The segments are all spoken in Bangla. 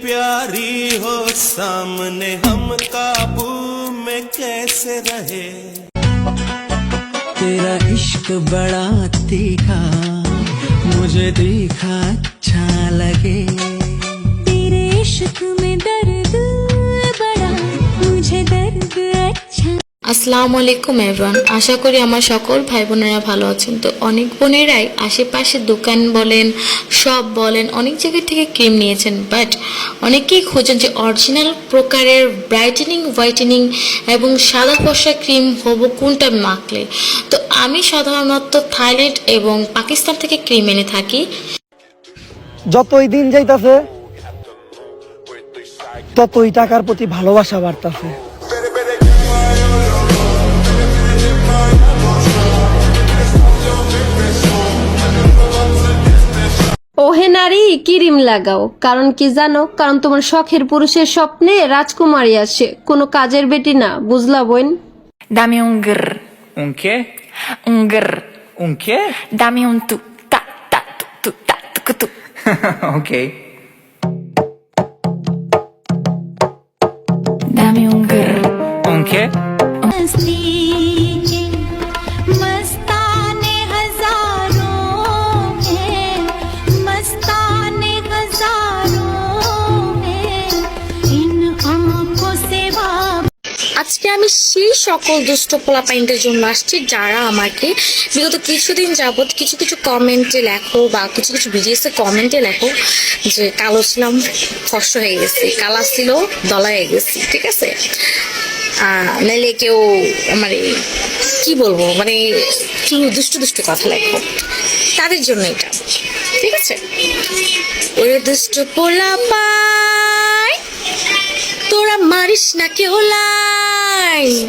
प्यारी हो सामने हम काबू में कैसे रहे। तेरा इश्क बड़ा तीखा मुझे तीखा अच्छा लगे। तेरे इश्क में दर्द बड़ा मुझे दर्द अच्छा। আসসালামু আলাইকুম এভরিওয়ান, আশা করি আমার সকল ভাই বোনেরা ভালো আছেন। তো অনেক বোনেরাই আশেপাশে দোকান বলেন, শপ বলেন, অনেক জায়গা থেকে ক্রিম নিয়েছেন, বাট অনেকেই খোঁজেন যে অরিজিনাল প্রকারের ব্রাইটেনিং, হোয়াইটেনিং এবং সাদা ফর্সা ক্রিম হবো কোনটা মাখলে। তো আমি সাধারণত থাইল্যান্ড এবং পাকিস্তান থেকে ক্রিম এনে থাকি। যতই দিন যাইতাছে ততই টাকার প্রতি ভালোবাসা বাড়তাছে। ওহে নারী, ক্রিম লাগাও। কারণ কি জানো? কারণ তোমার শখের পুরুষের স্বপ্নে রাজকুমারী আসে, কোনো কাজের বেটি না, বুঝলা বোন? Dame un grr. ¿Un qué? Un grr. ¿Un qué? Dame un tu ta ta tu ta tu. Ok. Dame un grr. ¿Un qué? मस्ती के मस्ताने हजारों हैं, मस्ताने हजारों हैं, इन आँखों से আজকে আমি সেই সকল দুষ্ট পোলাপাইনদের জন্য আসছি যারা আমাকে বিগত কিছুদিন যাবৎ কিছু কিছু কমেন্টে লেখো বা কিছু কিছু ভিডিওসে কমেন্টে লেখো যে কালো ছিলাম ফর্সা হয়ে গেছি, কালা ছিল দলা হয়ে গেছি, ঠিক আছে? নাইলে কেউ মানে কি বলবো, মানে কি দুষ্টু দুষ্টু কথা লেখো, তাদের জন্য এটা, ঠিক আছে? ওরে দুষ্ট পোলাপাই তোরা মারিস না কেউ লাইন,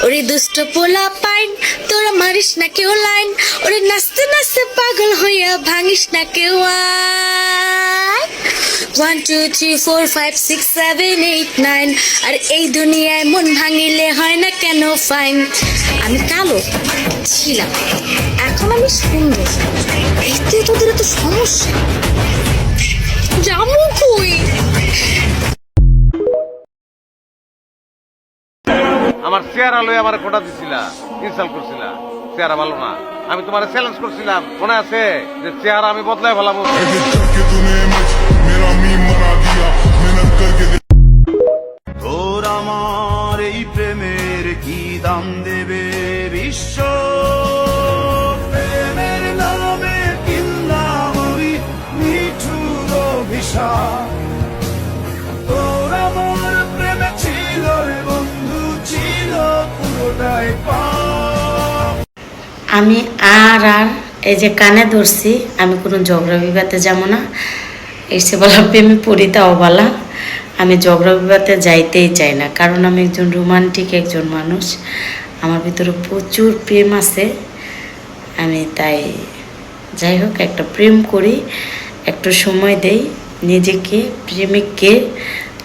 ওরে দুষ্ট পোলা পাইন তোরা মারিস না কেউ লাইন, ওরে নাচতে নাচতে পাগল হইয়া ভাঙিস না কেউ আইন। 1 2 3 4 5 6 7 8 9 আর এই দুনিয়ায় মন ভাঙিলে হয় না কেন ফাইন। আমি কালো ছিলাম, এখন আমি সুন্দর, এতে তোদের এত সমস্যা জামু কই? আমার চেহারা লয়ে আমার খোটা দিছিলা, ইনসাল্ট করছিলা, চেহারা ভালো না। আমি তোমার চ্যালেঞ্জ করছিলাম, মনে আছে যে চেহারা আমি বদলায় ফেলাম। তোর আমার এই প্রেমের কি দাম দেবে বিশ্ব, প্রেমের নামে কিনলাম ওই নিঠুর অভিশাপ। তোর আমার প্রেমে ছিল রে বন্ধু, ছিল পুরোটাই পাপ। আমি আর এই যে কানে ধরছি, আমি কোনো ঝগড়া বিবাদে যাবো না। এসে বলা প্রেমে পড়ি, তাও বলা আমি ঝগড়া বিবাদে যাইতেই চাই না, কারণ আমি একজন রোমান্টিক একজন মানুষ, আমার ভিতরে প্রচুর প্রেম আছে। আমি তাই যাই হোক একটা প্রেম করি, একটু সময় দেই নিজেকে, প্রেমিককে,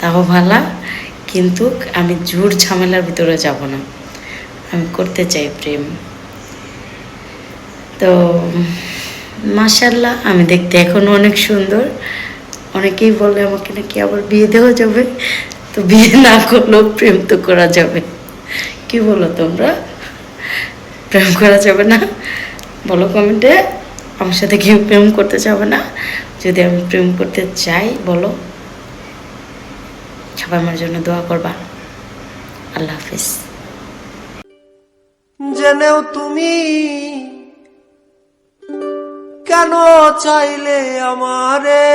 তাও ভালা, কিন্তু আমি ঝুট ঝামেলার ভিতরে যাব না। আমি করতে চাই প্রেম। তো মাশাআল্লাহ, আমি দেখতে এখনো অনেক সুন্দর। অনেকেই বলে আমাকে নাকি আবার বিয়ে দেওয়া যাবে, তো বিয়ে না করলেও প্রেম তো করা যাবে। কি বলো তোমরা, প্রেম করা যাবে না? বলো কমেন্টে, আমার সাথে কেউ প্রেম করতে যাবে না? যদি আমি প্রেম করতে চাই বলো, সবাই আমার জন্য দোয়া করবা। আল্লাহ হাফিজ। জেনেও তুমি কেন চাইলে আমারে,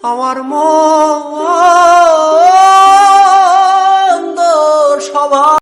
আমার মন